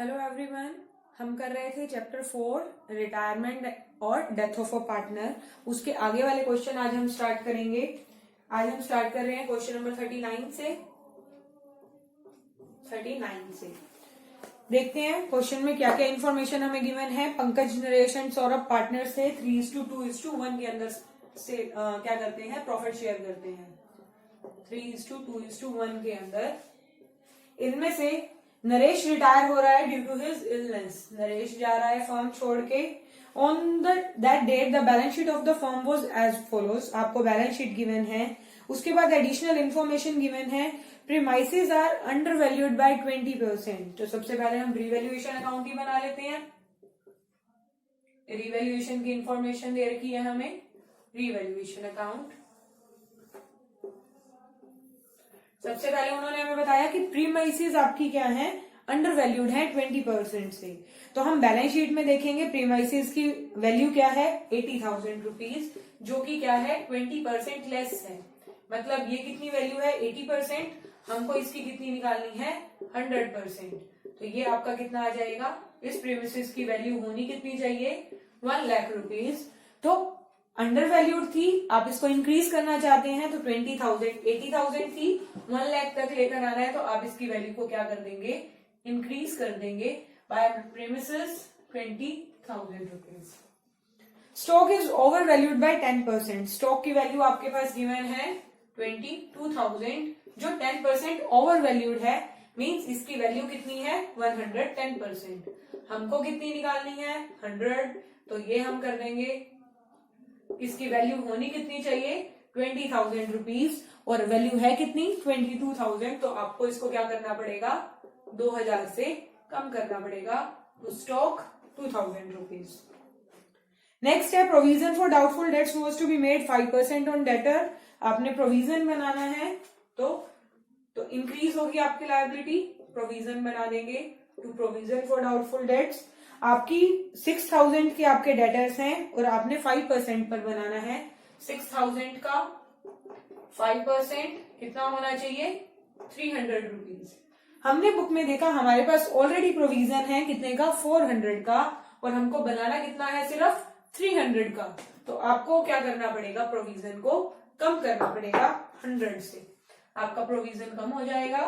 Hello everyone, हम कर रहे थे चैप्टर 4 रिटायरमेंट और डेथ ऑफ अ पार्टनर। उसके आगे वाले क्वेश्चन आज हम स्टार्ट करेंगे। आज हम स्टार्ट कर रहे हैं क्वेश्चन नंबर 39 से। देखते हैं क्वेश्चन में क्या क्या इन्फॉर्मेशन हमें गिवन है। पंकज, नरेश एंड सौरभ पार्टनर से 3:2:1 के अंदर से क्या करते हैं, प्रॉफिट शेयर करते हैं। 3:2:1 के अंदर इनमें से नरेश रिटायर हो रहा है due to his illness. Naresh जा रहा है फर्म छोड़ के। On that date the balance sheet of the firm was as follows. आपको बैलेंस शीट गिवन है। उसके बाद एडिशनल इंफॉर्मेशन गिवन है। Premises are undervalued by 20%। तो सबसे पहले हम रिवैल्यूएशन अकाउंट ही बना लेते हैं। रिवैल्यूएशन की इंफॉर्मेशन दे रखी है हमें। रिवैल्यूएशन अकाउंट सबसे पहले उन्होंने हमें बताया कि प्रीमाइसेस आपकी क्या है, अंडर वैल्यूड है 20% से। तो हम बैलेंस शीट में देखेंगे प्रीमाइसेस की वैल्यू क्या है, 80,000 रुपीज, जो कि क्या है 20% लेस है। मतलब ये कितनी वैल्यू है 80%, हमको इसकी कितनी निकालनी है 100%। तो ये आपका कितना आ जाएगा, इस प्रीमाइसेस की वैल्यू होनी कितनी चाहिए 1 लाख रुपीज। तो अंडर वैल्यूड थी, आप इसको इंक्रीज करना चाहते हैं तो 20,000, 80,000 थी 1 लाख तक लेकर आना है, तो आप इसकी वैल्यू को क्या कर देंगे, इंक्रीज कर देंगे by premises 20,000 rupees. Stock is overvalued by 10%। Stock की वैल्यू आपके पास गिवन है 22,000, जो 10% ओवर वैल्यूड है। मींस इसकी वैल्यू कितनी है 110%। हमको कितनी निकालनी है 100। तो ये हम कर देंगे, इसकी वैल्यू होनी कितनी चाहिए 20,000 रुपीज, और वैल्यू है कितनी 22,000। तो आपको इसको क्या करना पड़ेगा 2,000 से कम करना पड़ेगा। तो स्टॉक 2,000 रुपीज। नेक्स्ट है provision for doubtful debts was to be made 5% on debtor. आपने प्रोविजन बनाना है तो इंक्रीज होगी आपकी लायबिलिटी, प्रोविजन बना देंगे to provision for doubtful debts. आपकी 6,000 के आपके डेटर्स हैं और आपने 5% पर बनाना है। 6,000 का 5% कितना होना चाहिए 300 रुपीज। हमने बुक में देखा हमारे पास ऑलरेडी प्रोविजन है कितने का 400 का, और हमको बनाना कितना है सिर्फ 300 का। तो आपको क्या करना पड़ेगा, प्रोविजन को कम करना पड़ेगा 100 से। आपका प्रोविजन कम हो जाएगा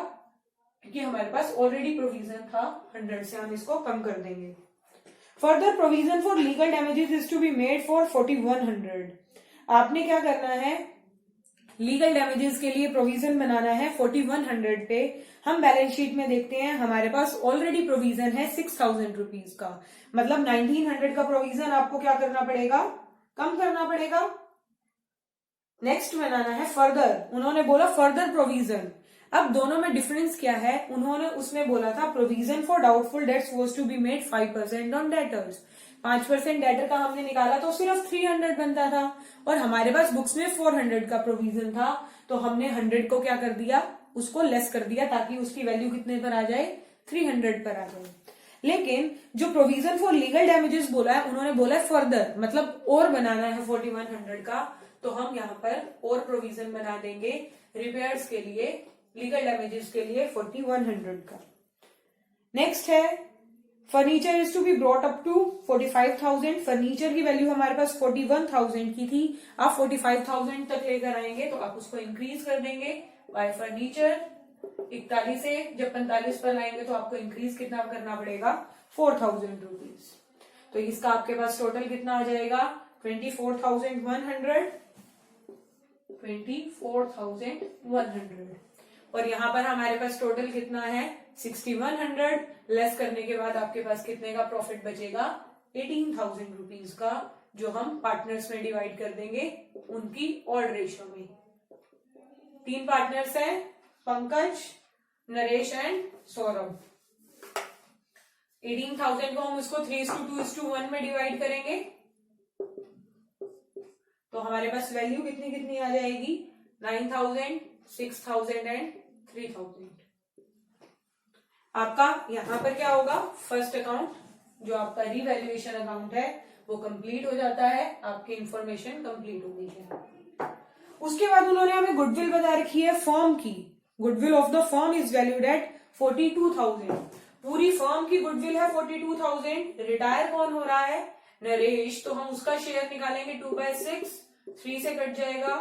क्योंकि हमारे पास ऑलरेडी प्रोविजन था 100 से, हम इसको कम कर देंगे। Further provision for legal damages is to be made for 4,100। आपने क्या करना है, लीगल डैमेजेस के लिए प्रोविजन बनाना है 4,100 पे। हम बैलेंस शीट में देखते हैं हमारे पास ऑलरेडी प्रोविजन है 6,000 रुपीज का, मतलब 1,900 का प्रोविजन आपको क्या करना पड़ेगा, कम करना पड़ेगा। नेक्स्ट बनाना है फर्दर। उन्होंने बोला फर्दर प्रोविजन। अब दोनों में डिफरेंस क्या है, उन्होंने उसमें बोला था provision for doubtful debts was to be made 5% on debtors. 5% debtor का हमने निकाला तो सिर्फ 300 बनता था, और हमारे पास बुक्स में 400 का प्रोविजन था। तो हमने 100 को क्या कर दिया, उसको लेस कर दिया ताकि उसकी वैल्यू कितने पर आ जाए 300 पर आ जाए। लेकिन जो प्रोविजन फॉर लीगल डैमेजेस बोला है, उन्होंने बोला है फर्दर, मतलब और बनाना है 4,100 का। तो हम यहाँ पर और प्रोविजन बना देंगे रिपेयर्स के लिए, लीगल डैमेजेस के लिए 4,100 का। नेक्स्ट है furniture is to be brought up to 45,000। Furniture की वैल्यू हमारे पास 41,000 की थी, आप 45,000 तक लेकर आएंगे तो आप उसको इंक्रीज कर देंगे बाय फर्नीचर 41 से। जब 45 पर लाएंगे तो आपको इंक्रीज कितना करना पड़ेगा 4,000 रुपीज। तो इसका आपके पास टोटल कितना आ जाएगा 24,100, 24,100। और यहाँ पर हमारे पास टोटल कितना है 6,100। लेस करने के बाद आपके पास कितने का प्रॉफिट बचेगा 18,000 रुपीज का, जो हम पार्टनर्स में डिवाइड कर देंगे उनकी ऑड रेशियो में। 3 पार्टनर्स हैं, पंकज, नरेश एंड सौरभ। 18,000 को हम इसको 3:2:1 में डिवाइड करेंगे तो हमारे पास वैल्यू कितनी कितनी आ जाएगी 9,000, 6,000 एंड 3,000। आपका यहां पर क्या होगा, फर्स्ट अकाउंट जो आपका रिवैल्यूएशन अकाउंट है वो कंप्लीट हो जाता है, आपकी इंफॉर्मेशन कंप्लीट हो गई है। उसके बाद उन्होंने हमें गुडविल बता रखी है फर्म की। Goodwill of the firm is valued at 42,000। पूरी फर्म की गुडविल है 42,000, रिटायर कौन हो रहा है, नरेश, तो हम उसका शेयर निकालेंगे 2/6, 3 से कट जाएगा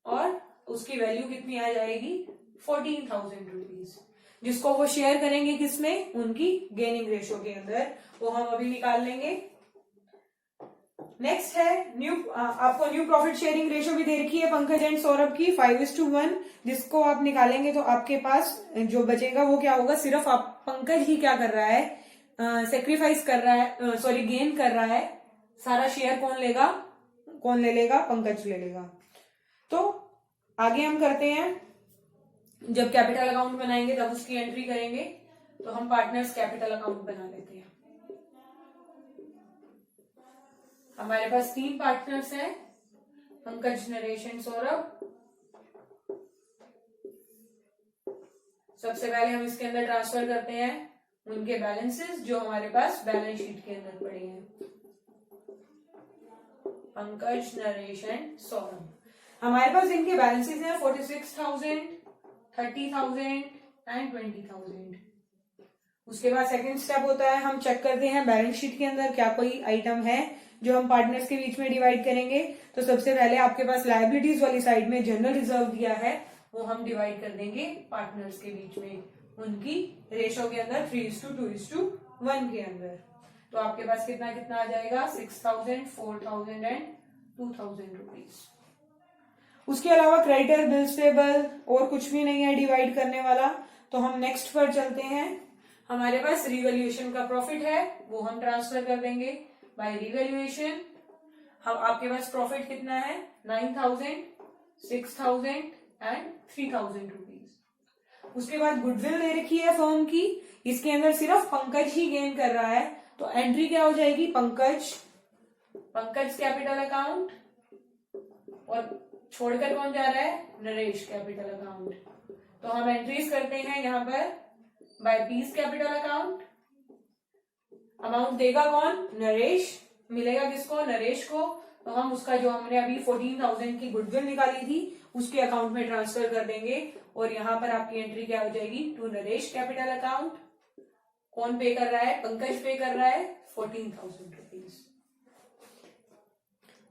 और उसकी वैल्यू कितनी आ जाएगी 14,000 रुपीज, जिसको वो शेयर करेंगे किसमें, उनकी गेनिंग रेशो के अंदर, वो हम अभी निकाल लेंगे। नेक्स्ट है आपको न्यू प्रॉफिट शेयरिंग रेशो भी दे रखी है पंकज एंड सौरभ की 5:1, जिसको आप निकालेंगे तो आपके पास जो बचेगा वो क्या होगा, सिर्फ आप पंकज ही क्या कर रहा है, सेक्रीफाइस कर रहा है, सॉरी गेन कर रहा है, सारा शेयर कौन ले लेगा, पंकज ले लेगा। तो आगे हम करते हैं, जब कैपिटल अकाउंट बनाएंगे तब उसकी एंट्री करेंगे, तो हम पार्टनर्स कैपिटल अकाउंट बना लेते हैं। हमारे पास 3 पार्टनर्स हैं, पंकज, नरेश एंड सौरभ। सबसे पहले हम इसके अंदर ट्रांसफर करते हैं उनके बैलेंसेस जो हमारे पास बैलेंस शीट के अंदर पड़े हैं, पंकज, नरेश एंड सौरभ। हमारे पास इनके बैलेंसेस हैं 46,000, 30,000 एंड 20,000। उसके बाद सेकंड स्टेप होता है, हम चेक करते हैं बैलेंस शीट के अंदर क्या कोई आइटम है जो हम पार्टनर्स के बीच में डिवाइड करेंगे। तो सबसे पहले आपके पास लायबिलिटीज वाली साइड में जनरल रिजर्व दिया है, वो हम डिवाइड कर देंगे पार्टनर्स के बीच में, उनकी रेशो के अंदर 3:2:1 के अंदर। तो आपके पास कितना आ जाएगा 6,000, 4,000 एंड 2,000 रुपीज। उसके अलावा क्रेडिटर, बिल्स पेबल और कुछ भी नहीं है डिवाइड करने वाला। तो हम नेक्स्ट पर चलते हैं, हमारे पास रिवैल्यूएशन का प्रॉफिट है, वो हम ट्रांसफर कर देंगे बाय रिवैल्यूएशन। हम आपके पास प्रॉफिट कितना है 9,000, 6,000 एंड 3,000 रुपीज। उसके बाद गुडविल दे रखी है फर्म की, इसके अंदर सिर्फ पंकज ही गेन कर रहा है, तो एंट्री क्या हो जाएगी, पंकज कैपिटल अकाउंट, और छोड़कर कौन जा रहा है, नरेश कैपिटल अकाउंट। तो हम एंट्रीज करते हैं यहाँ पर by piece capital account. Amount देगा कौन, नरेश, मिलेगा किसको, नरेश को। तो हम उसका जो हमने अभी 14,000 की गुडविल निकाली थी उसके अकाउंट में ट्रांसफर कर देंगे, और यहाँ पर आपकी एंट्री क्या हो जाएगी, टू नरेश कैपिटल अकाउंट। कौन पे कर रहा है, पंकज पे कर रहा है 14,000 रुपीज।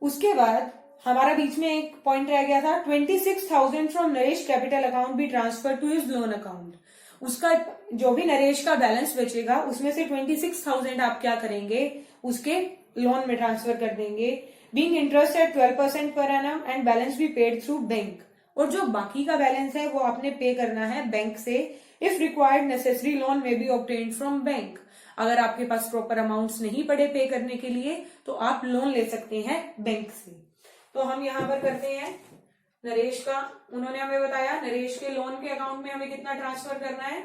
उसके बाद हमारा बीच में एक पॉइंट रह गया था, 26,000 from Naresh capital account be transfer to his loan account. उसका जो भी नरेश का बैलेंस बचेगा उसमें से 26,000 आप क्या करेंगे, उसके लोन में ट्रांसफर कर देंगे, being interest eight 12% per annum and balance be paid through bank. और जो बाकी का बैलेंस है वो आपने पे करना है बैंक से। इफ रिक्वायर्ड नेसेसरी लोन में बी ऑब्टेन्ड फ्रॉम बैंक। अगर आपके पास प्रॉपर अमाउंट्स नहीं पड़े पे करने के लिए तो आप लोन ले सकते हैं बैंक से। तो हम यहाँ पर करते हैं नरेश का, उन्होंने हमें बताया नरेश के लोन के अकाउंट में हमें कितना ट्रांसफर करना है,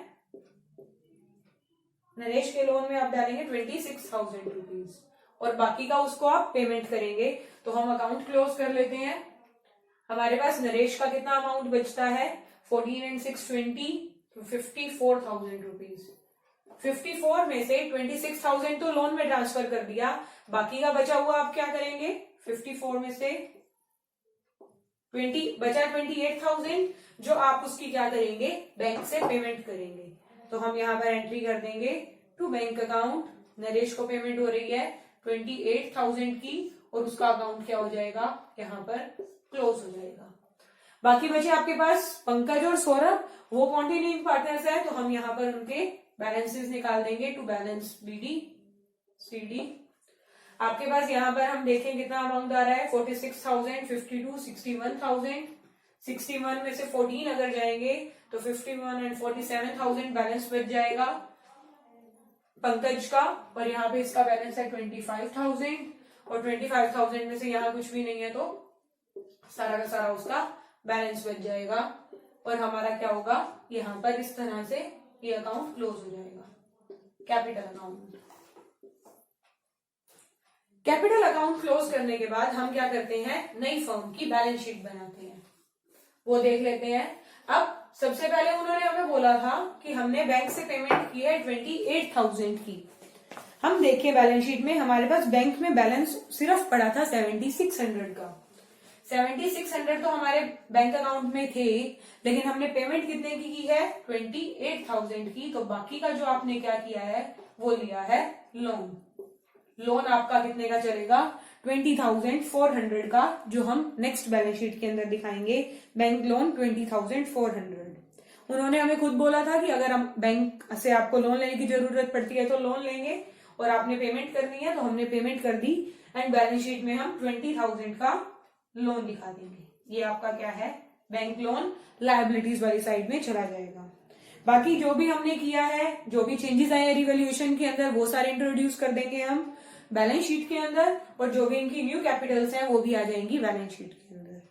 नरेश के लोन में आप डालेंगे 26,000 रुपीज और बाकी का उसको आप पेमेंट करेंगे। तो हम अकाउंट क्लोज कर लेते हैं। हमारे पास नरेश का कितना अमाउंट बचता है 14 and 6 20, 54,000 रुपीज। 54 में से 26,000 तो लोन में ट्रांसफर कर दिया, बाकी का बचा हुआ आप क्या करेंगे, 54 में से 20 बचा 28,000 जो आप उसकी क्या करेंगे, बैंक से पेमेंट करेंगे। तो हम यहाँ पर एंट्री कर देंगे टू बैंक अकाउंट। नरेश को पेमेंट हो रही है 28,000 की और उसका अकाउंट क्या हो जाएगा, यहाँ पर क्लोज हो जाएगा। बाकी बचे आपके पास पंकज और सौरभ, वो कॉन्टिन्यूइंग पार्टनर्स है, तो हम यहाँ पर उनके बैलेंसेस निकाल देंगे टू बैलेंस बीडी सीडी। आपके पास यहाँ पर हम देखें कितना अमाउंट आ रहा है 46,000, 52, 61,000। 61 में से 14 अगर जाएंगे तो 51 एंड 47,000 बैलेंस बच जाएगा पंकज का, और यहाँ पे इसका बैलेंस है 25,000 और 25,000 में से यहाँ कुछ भी नहीं है तो सारा का सारा उसका बैलेंस बच जाएगा और हमारा क्या होगा, यहाँ पर इस तरह से ये अकाउंट क्लोज हो जाएगा capital account. Capital account close करने के बाद हम क्या करते हैं, नई फर्म की बैलेंस शीट बनाते हैं, वो देख लेते हैं। अब सबसे पहले उन्होंने हमें बोला था कि हमने बैंक से पेमेंट की है 28,000 की। हम देखें बैलेंस शीट में हमारे पास बैंक में बैलेंस सिर्फ पड़ा था 7,600 का। 7600 तो हमारे बैंक अकाउंट में थे, लेकिन हमने पेमेंट कितने की है 28,000 की। तो बाकी का जो आपने क्या किया है वो लिया है लोन। लोन आपका कितने का चलेगा 20,400 का, जो हम नेक्स्ट बैलेंस शीट के अंदर दिखाएंगे। Bank loan 20,400। उन्होंने हमें खुद बोला था कि अगर हम बैंक से आपको लोन लेने की जरूरत पड़ती है तो लोन लेंगे और आपने पेमेंट करनी है, तो हमने पेमेंट कर दी एंड बैलेंस शीट में हम 20,000 का लोन दिखा देंगे। ये आपका क्या है बैंक लोन लायबिलिटीज वाली साइड में चला जाएगा। बाकी जो भी हमने किया है, जो भी चेंजेस आए हैं रिवैल्यूएशन के अंदर, वो सारे इंट्रोड्यूस कर देंगे हम बैलेंस शीट के अंदर, और जो भी इनकी न्यू कैपिटल्स हैं वो भी आ जाएंगी बैलेंस शीट के अंदर।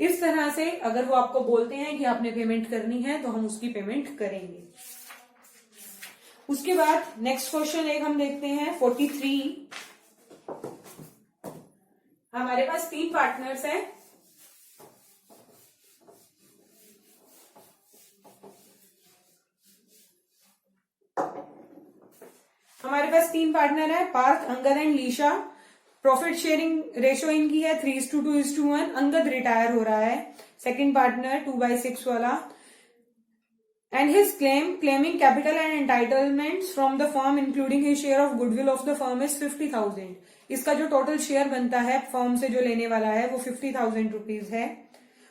इस तरह से अगर वो आपको बोलते हैं कि आपने पेमेंट करनी है तो हम उसकी पेमेंट करेंगे। उसके बाद नेक्स्ट क्वेश्चन एक हम देखते हैं 43। हमारे पास 3 पार्टनर्स हैं। हमारे पास 3 पार्टनर है, Parth, Angad and Leesha. Profit sharing ratio इनकी है 3:2:1। अंगद रिटायर हो रहा है, सेकंड पार्टनर 2/6 वाला। And his claiming capital and entitlements from the firm including his share of goodwill of the firm is 50,000। इसका जो टोटल शेयर बनता है फर्म से जो लेने वाला है वो 50,000 रुपीज है।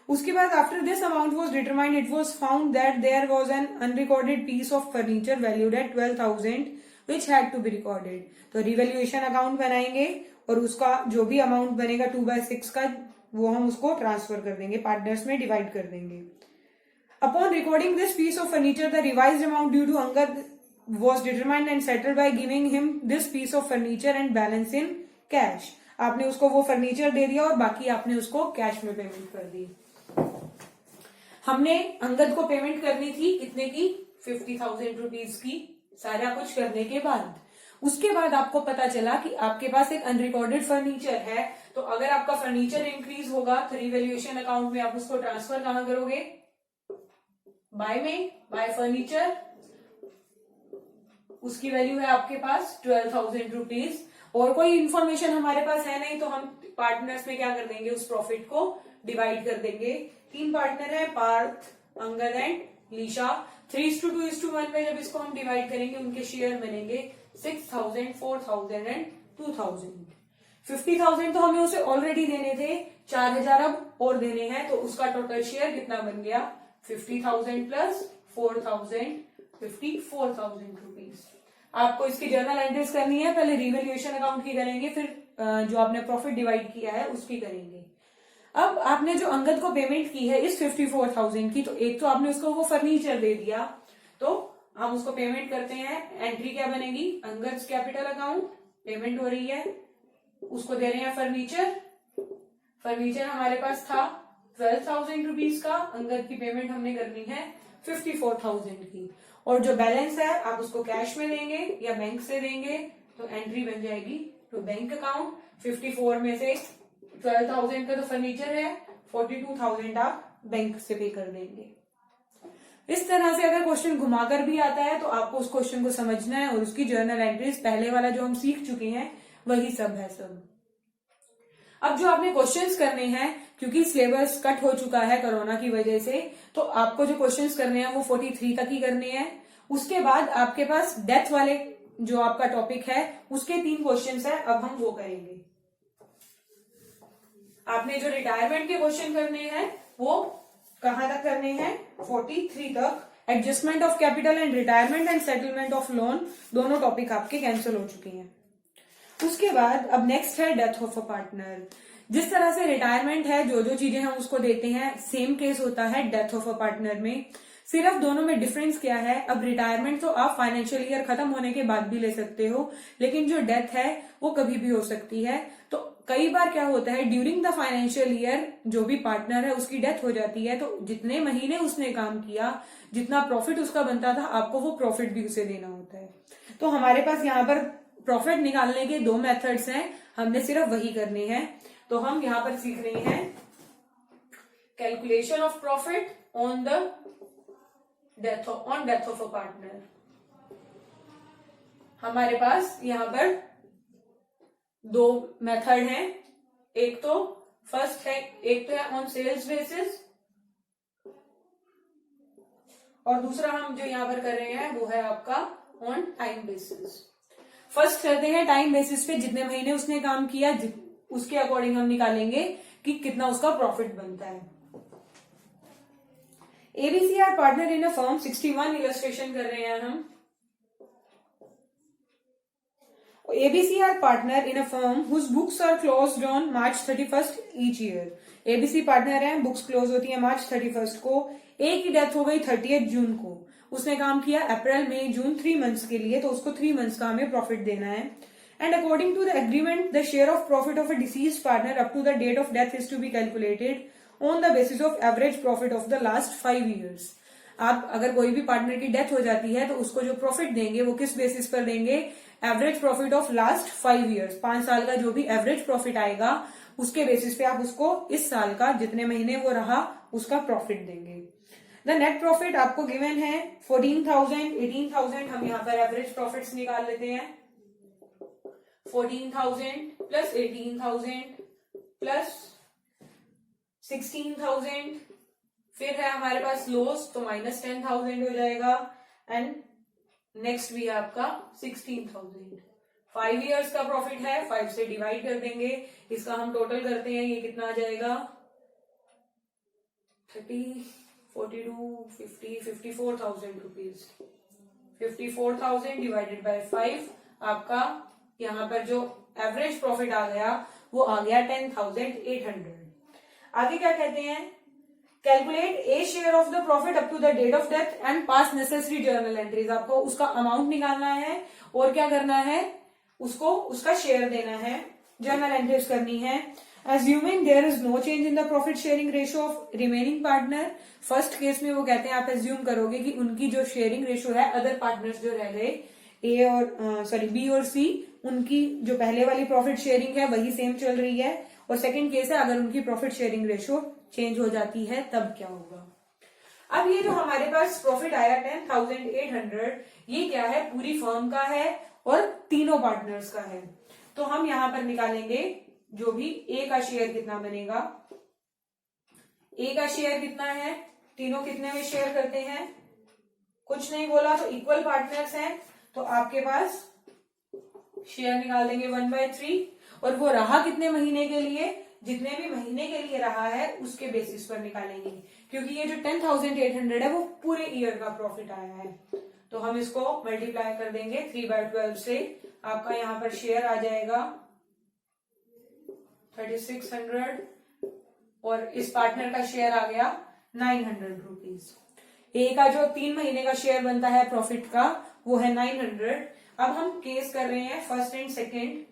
उसके बाद after this amount was determined, it was found that there was an unrecorded piece of furniture valued at 12,000 which had to be recorded. तो रिवैल्यूएशन अकाउंट बनाएंगे और उसका जो भी अमाउंट बनेगा 2/6 का वो हम उसको ट्रांसफर कर देंगे, पार्टनर्स में डिवाइड कर देंगे। Upon recording this piece of furniture the revised amount due to Angad was determined and settled by giving him this piece of furniture and balance in cash। आपने उसको वो फर्नीचर दे दिया और बाकी आपने उसको कैश में पेमेंट कर दी। हमने अंगद को पेमेंट करनी थी कितने की 50,000 रुपीज की, सारा कुछ करने के बाद। उसके बाद आपको पता चला कि आपके पास एक अनरिकॉर्डेड फर्नीचर है, तो अगर आपका फर्नीचर इंक्रीज होगा तो रिवैल्यूएशन अकाउंट में आप उसको ट्रांसफर कहां करोगे, बाय में, बाय फर्नीचर। उसकी वैल्यू है आपके पास 12,000 रुपीज, और कोई इंफॉर्मेशन हमारे पास है नहीं, तो हम पार्टनर्स में क्या कर देंगे, उस प्रॉफिट को डिवाइड कर देंगे। 3 पार्टनर है, पार्थ, अंगद एंड लीशा। 3:2:1 में जब इसको हम डिवाइड करेंगे उनके शेयर बनेंगे 6,000, 4,000 एंड 2,000। 50,000 तो हमें उसे ऑलरेडी देने थे, 4,000 अब और देने हैं, तो उसका टोटल शेयर कितना बन गया 50,000 प्लस 4,000, 54,000 रुपीज। आपको इसकी जर्नल एंट्रीज करनी है, पहले रिवैल्यूएशन अकाउंट की करेंगे, फिर जो आपने प्रॉफिट डिवाइड किया है उसकी करेंगे। अब आपने जो अंगद को पेमेंट की है इस 54,000 की, तो एक तो आपने उसको वो फर्नीचर दे दिया, तो हम उसको पेमेंट करते हैं। एंट्री क्या बनेगी, अंगद कैपिटल अकाउंट, पेमेंट हो रही है, उसको दे रहे हैं फर्नीचर। फर्नीचर हमारे पास था 12,000 रुपीज का, अंगद की पेमेंट हमने करनी है 54,000 की, और जो बैलेंस है आप उसको कैश में देंगे या बैंक से देंगे, तो एंट्री बन जाएगी टू बैंक अकाउंट। 54 में से 12,000 का तो फर्नीचर है, 42,000 आप बैंक से पे कर देंगे। इस तरह से अगर क्वेश्चन घुमाकर भी आता है तो आपको उस क्वेश्चन को समझना है, और उसकी जर्नल एंट्रीज पहले वाला जो हम सीख चुके हैं वही सब है सब। अब जो आपने क्वेश्चंस करने हैं, क्योंकि सिलेबस कट हो चुका है कोरोना की वजह से, तो आपको जो क्वेश्चंस करने हैं वो 43 तक ही करने हैं। उसके बाद आपके पास डेथ वाले जो आपका टॉपिक है उसके 3 क्वेश्चंस है, अब हम वो करेंगे। आपने जो रिटायरमेंट के क्वेश्चन करने हैं वो कहां तक करने हैं 43 तक। Adjustment of capital and retirement and settlement of loan, दोनों टॉपिक आपके कैंसिल हो चुके हैं। उसके बाद अब नेक्स्ट है डेथ ऑफ अ पार्टनर। जिस तरह से रिटायरमेंट है, जो जो चीजें हम उसको देते हैं, सेम केस होता है डेथ ऑफ अ पार्टनर में। सिर्फ दोनों में डिफरेंस क्या है, अब रिटायरमेंट तो आप फाइनेंशियल ईयर खत्म होने के बाद भी ले सकते हो, लेकिन जो डेथ है वो कभी भी हो सकती है। तो कई बार क्या होता है, ड्यूरिंग द फाइनेंशियल ईयर जो भी पार्टनर है उसकी डेथ हो जाती है, तो जितने महीने उसने काम किया, जितना प्रॉफिट उसका बनता था, आपको वो प्रॉफिट भी उसे देना होता है। तो हमारे पास यहाँ पर प्रॉफिट निकालने के 2 मेथड्स हैं, हमने सिर्फ वही करने हैं। तो हम यहां पर सीख रहे हैं calculation of profit on death of a partner. हमारे पास यहां पर 2 मेथड हैं, एक तो फर्स्ट है, एक तो है ऑन सेल्स बेसिस और दूसरा हम जो यहाँ पर कर रहे हैं वो है आपका ऑन टाइम बेसिस। फर्स्ट करते हैं टाइम बेसिस पे, जितने महीने उसने काम किया उसके अकॉर्डिंग हम निकालेंगे कि कितना उसका प्रॉफिट बनता है। A B C are partner in a firm, 61 illustration कर रहे हैं हम। ABC are partner in a firm whose books are closed on March 31st each year. ABC partner है, बुक्स क्लोज होती है मार्च 31st को। एक की डेथ हो गई 30th जून को, उसने काम किया अप्रैल मई जून 3 मंथ्स के लिए, तो उसको 3 मंथ्स का हमें प्रॉफिट देना है। And according to the agreement the share of profit of a deceased partner up to the date of death is to be calculated on the basis of average profit of the last 5 years। आप अगर कोई भी partner की death हो जाती है तो उसको जो प्रॉफिट देंगे वो किस बेसिस पर देंगे? Average profit of last 5 years, 5 साल का जो भी एवरेज प्रॉफिट आएगा उसके बेसिस पे आप उसको इस साल का जितने महीने वो रहा उसका प्रॉफिट देंगे। द नेट प्रॉफिट आपको गिवन है 14,000, 18,000, हम यहाँ पर एवरेज प्रॉफिट्स निकाल लेते हैं। 14,000 प्लस 18,000 प्लस 16,000, फिर है हमारे पास लॉस तो माइनस 10,000 हो जाएगा, एंड नेक्स्ट भी है आपका 16,000। 5 years का प्रॉफिट है, 5 से डिवाइड कर देंगे, इसका हम टोटल करते हैं, ये कितना आ जाएगा? 30, 42, 50, 54,000 रुपीज। 54,000 डिवाइडेड बाय 5, आपका यहाँ पर जो एवरेज प्रॉफिट आ गया वो आ गया 10,800। आगे क्या कहते हैं? Calculate a share of the profit up to the date of death and pass necessary journal entries. आपको उसका अमाउंट निकालना है और क्या करना है? उसको उसका शेयर देना है, जर्नल एंट्रीज करनी है। Assuming there is no change in the profit sharing ratio of remaining partner. First case में वो कहते हैं आप एज्यूम करोगे कि उनकी जो शेयरिंग रेशियो है अदर पार्टनर्स जो रह गए ए और बी और सी, उनकी जो पहले वाली प्रॉफिट शेयरिंग है वही सेम चल रही है। और सेकंड केस है अगर उनकी प्रॉफिट शेयरिंग रेशियो चेंज हो जाती है तब क्या होगा। अब ये जो हमारे पास प्रॉफिट आया 10,800, ये क्या है? पूरी फर्म का है और तीनों पार्टनर्स का है। तो हम यहां पर निकालेंगे जो भी ए का शेयर कितना बनेगा। ए का शेयर कितना है? तीनों कितने में शेयर करते हैं? कुछ नहीं बोला तो इक्वल पार्टनर्स हैं, तो आपके पास शेयर निकाल देंगे 1/3। और वो रहा कितने महीने के लिए? जितने भी महीने के लिए रहा है उसके बेसिस पर निकालेंगे, क्योंकि ये जो 10,800 है वो पूरे ईयर का प्रॉफिट आया है। तो हम इसको मल्टीप्लाई कर देंगे 3/12 से, आपका यहाँ पर शेयर आ जाएगा 3600 और इस पार्टनर का शेयर आ गया 900 रुपीज। ए का जो 3 महीने का शेयर बनता है प्रॉफिट का वो है 900। अब हम केस कर रहे हैं फर्स्ट एंड सेकेंड।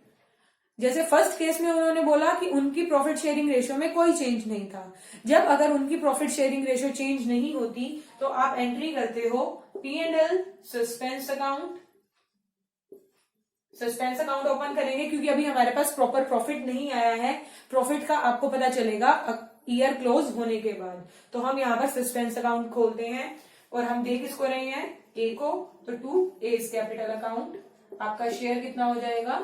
जैसे फर्स्ट केस में उन्होंने बोला कि उनकी प्रॉफिट शेयरिंग रेशियो में कोई चेंज नहीं था। जब अगर उनकी प्रॉफिट शेयरिंग रेशियो चेंज नहीं होती तो आप एंट्री करते हो P&L suspense account. Suspense account open करेंगे क्योंकि अभी हमारे पास प्रॉपर प्रॉफिट नहीं आया है। प्रॉफिट का आपको पता चलेगा ईयर क्लोज होने के बाद। तो हम यहाँ पर सस्पेंस अकाउंट खोलते हैं और हम देख किसको रहे हैं? ए को, तो टू एज कैपिटल अकाउंट। आपका शेयर कितना हो जाएगा?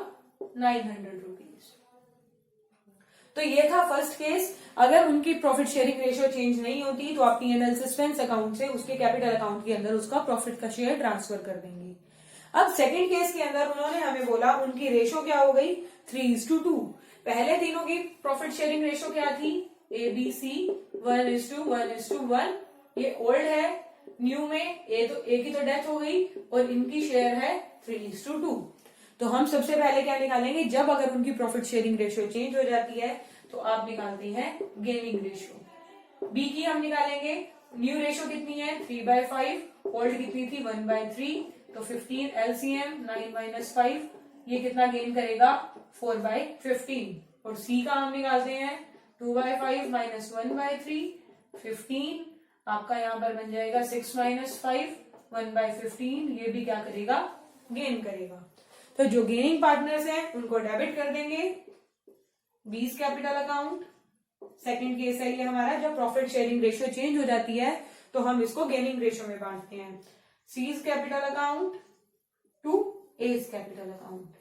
900 रुपीज। तो ये था फर्स्ट केस। अगर उनकी प्रॉफिट शेयरिंग रेशियो चेंज नहीं होती तो आप P&L सस्पेंस अकाउंट से उसके कैपिटल अकाउंट के अंदर उसका प्रॉफिट का शेयर ट्रांसफर कर देंगे। अब सेकंड केस के अंदर उन्होंने हमें बोला उनकी रेशियो क्या हो गई? 3:2। पहले तीनों की प्रॉफिट शेयरिंग रेशियो क्या थी? ABC 1:1:1। ये ओल्ड है। न्यू में ए की तो डेथ हो गई और इनकी शेयर है 3:2। तो हम सबसे पहले क्या निकालेंगे? जब अगर उनकी प्रॉफिट शेयरिंग रेशियो चेंज हो जाती है तो आप निकालते हैं गेनिंग रेशियो। बी की हम निकालेंगे। न्यू रेशियो कितनी है? 3/5। ओल्ड कितनी थी? 1/3। तो 15 LCM 9 - 5, ये कितना गेन करेगा? 4/15। और सी का हम निकालते हैं 2/5 - 1/3 15। आपका यहाँ पर बन जाएगा 6 - 5 1/15। ये भी क्या करेगा? गेन करेगा। तो जो गेनिंग पार्टनर्स हैं उनको डेबिट कर देंगे बीस कैपिटल अकाउंट। सेकंड केस है ये हमारा, जब प्रॉफिट शेयरिंग रेशियो चेंज हो जाती है तो हम इसको गेनिंग रेशियो में बांटते हैं। C's capital account to A's capital account.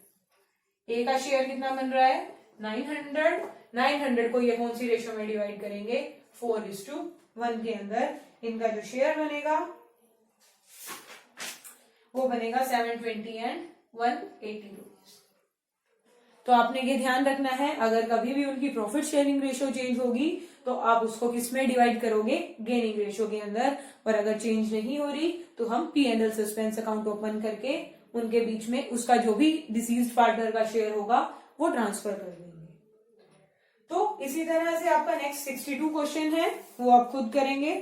A का शेयर कितना बन रहा है? 900। 900 को ये कौन सी रेशो में डिवाइड करेंगे, 4:1 के अंदर इनका जो शेयर बनेगा वो बनेगा 720 एंड 180 रुपीज। तो आपने ये ध्यान रखना है, अगर कभी भी उनकी प्रॉफिट शेयरिंग रेशो चेंज होगी तो आप उसको किसमें डिवाइड करोगे, गेनिंग रेशो के अंदर। और अगर चेंज नहीं हो रही तो हम P&L सस्पेंस अकाउंट ओपन करके उनके बीच में उसका जो भी डिसीज्ड पार्टनर का शेयर होगा वो ट्रांसफर कर देंगे। तो इसी तरह से आपका नेक्स्ट 62 क्वेश्चन है वो आप खुद करेंगे।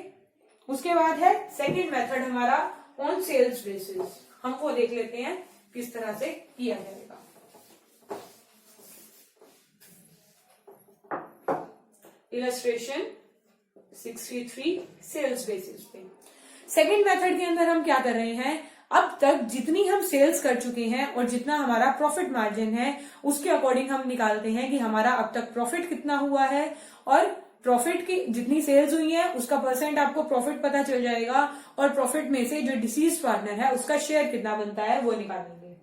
उसके बाद है सेकेंड मेथड हमारा ऑन सेल्स बेसिस, हम वो देख लेते हैं किस तरह से किया जाएगा। इलस्ट्रेशन 63 सेल्स बेसिस पे। सेकेंड मेथड के अंदर हम क्या कर रहे हैं, अब तक जितनी हम सेल्स कर चुके हैं और जितना हमारा प्रॉफिट मार्जिन है उसके अकॉर्डिंग हम निकालते हैं कि हमारा अब तक प्रॉफिट कितना हुआ है, और प्रॉफिट की जितनी सेल्स हुई है उसका परसेंट आपको प्रॉफिट पता चल जाएगा, और प्रॉफिट में से जो डिसीज पार्टनर है उसका शेयर कितना बनता है वो निकालेंगे।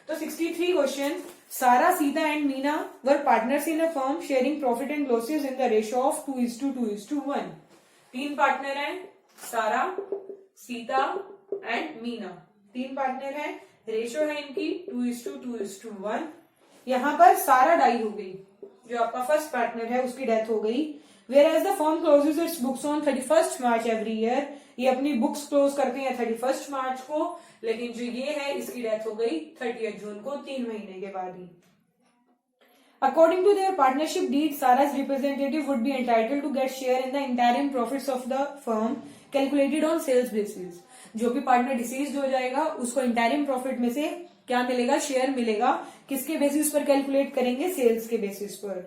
तो 63 क्वेश्चन, सारा, Sita and Meena were partners in a firm sharing profit and losses in the ratio of 2:2:1। 3 partner हैं, सारा, सीता एंड मीना, 3 पार्टनर हैं, रेशो है इनकी 2:2:1। यहां पर सारा डाई हो गई, जो आपका फर्स्ट पार्टनर है उसकी डेथ हो गई। Whereas the firm closes its books on 31st March every year, ये अपनी बुक्स क्लोज करते हैं 31st मार्च को, लेकिन जो ये है इसकी डेथ हो गई 30th जून को, 3 महीने के बाद ही। According to their partnership deed, Sarah's representative would be entitled to get share in the interim profits of the firm calculated on sales basis। जो भी पार्टनर डिसीज्ड हो जाएगा उसको इंटरिम प्रॉफिट में से क्या मिलेगा, शेयर मिलेगा। किसके बेसिस पर कैलकुलेट करेंगे, सेल्स के बेसिस पर।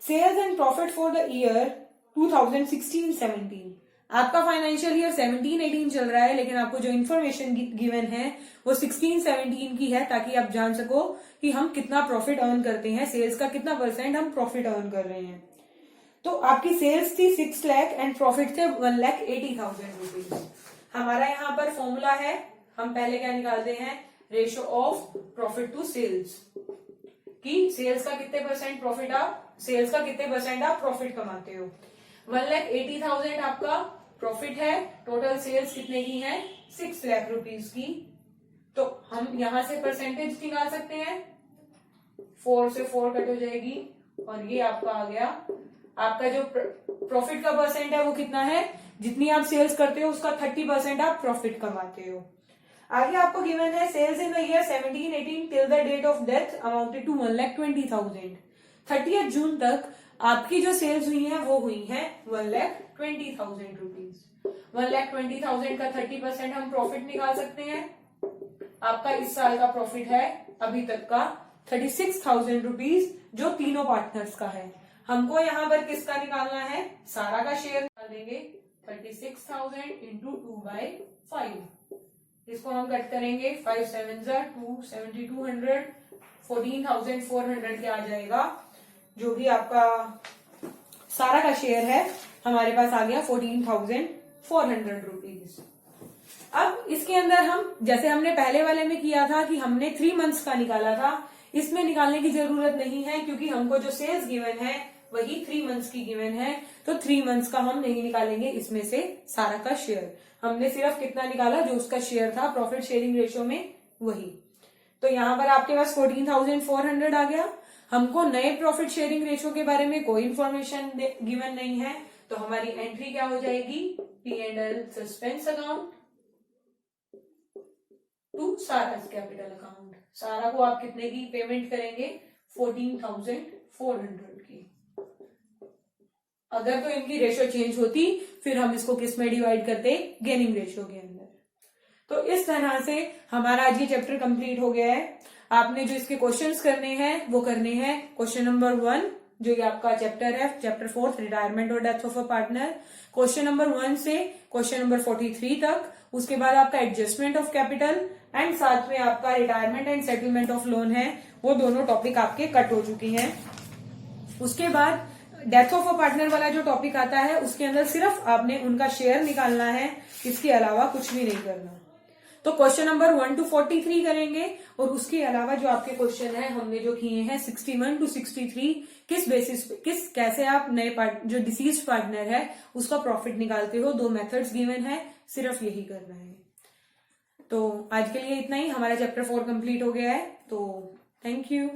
Sales and profit for the year 2016-17, आपका फाइनेंशियल ईयर 17-18 चल रहा है, लेकिन आपको जो इन्फॉर्मेशन गिवन है वो 16-17 की है, ताकि आप जान सको कि हम कितना प्रॉफिट अर्न करते हैं, सेल्स का कितना परसेंट हम प्रॉफिट अर्न कर रहे हैं। तो आपकी सेल्स थी 6 लाख एंड प्रॉफिट थे 1,80,000 रुपीज। हमारा यहाँ पर फॉर्मूला है, हम पहले क्या निकालते हैं, ratio of profit to sales, कि सेल्स का कितने परसेंट प्रॉफिट सेल्स का कितने परसेंट आप प्रॉफिट कमाते हो। 1,80,000 आपका प्रॉफिट है, टोटल सेल्स कितने की है, 6 लाख रुपीज की। तो हम यहां से परसेंटेज निकाल सकते हैं, 4 से 4 कट हो जाएगी, और ये आपका आ गया। आपका जो प्रॉफिट का परसेंट है वो कितना है, जितनी आप सेल्स करते हो उसका 30% आप प्रॉफिट कमाते हो। आगे आपको गिवन है sales in the year 17-18 till the date of death amounted to 1,20,000। 30th June तक आपकी जो सेल्स हुई है वो हुई है 1,20,000 रुपीज। 1,20,000 का 30% हम प्रॉफिट निकाल सकते हैं। आपका इस साल का प्रॉफिट है अभी तक का 36,000 रुपीज, जो तीनों पार्टनर्स का है। हमको यहाँ पर किसका निकालना है, सारा का शेयर निकाल देंगे। 36,000 इंटू 2/5, इसको हम कट करेंगे, 5 7 2 7,200, 14,400 के आ जाएगा। जो भी आपका सारा का शेयर है हमारे पास आ गया 14,400 रुपीज। अब इसके अंदर हम, जैसे हमने पहले वाले में किया था कि हमने 3 मंथ्स का निकाला था, इसमें निकालने की जरूरत नहीं है, क्योंकि हमको जो सेल्स गिवन है वही 3 मंथ्स की गिवन है। तो 3 मंथ्स का हम नहीं निकालेंगे इसमें से सारा का शेयर। हमने सिर्फ कितना निकाला, जो उसका शेयर था प्रॉफिट शेयरिंग रेशो में वही। तो यहाँ पर आपके पास 14,400 आ गया। हमको नए प्रॉफिट शेयरिंग रेशो के बारे में कोई इंफॉर्मेशन गिवन नहीं है, तो हमारी एंट्री क्या हो जाएगी, P&L suspense account to Sara's capital account. Sara को आप कितने की पेमेंट करेंगे, 14,400 की। अगर तो इनकी रेशो चेंज होती फिर हम इसको किस में डिवाइड करते, गेनिंग रेशो के अंदर। तो इस तरह से हमारा आज ये चैप्टर कंप्लीट हो गया है। आपने जो इसके क्वेश्चंस करने हैं वो करने हैं क्वेश्चन नंबर 1, जो ये आपका चैप्टर है, चैप्टर 4 रिटायरमेंट और death of a partner, question number 1 से क्वेश्चन नंबर 43 तक। उसके बाद आपका एडजस्टमेंट ऑफ कैपिटल एंड साथ में आपका retirement and settlement of loan है, वो दोनों टॉपिक आपके कट हो चुकी हैं। उसके बाद डेथ ऑफ अ पार्टनर वाला जो टॉपिक आता है उसके अंदर सिर्फ आपने उनका शेयर निकालना है, इसके अलावा कुछ भी नहीं करना। तो क्वेश्चन नंबर 1 to 43 करेंगे, और उसके अलावा जो आपके क्वेश्चन है हमने जो किए हैं 61 to 63, किस बेसिस पे कैसे आप नए जो डिसीज्ड पार्टनर है उसका प्रॉफिट निकालते हो, 2 मेथड्स गिवन है, सिर्फ यही करना है। तो आज के लिए इतना ही, हमारा चैप्टर 4 कंप्लीट हो गया है। तो थैंक यू।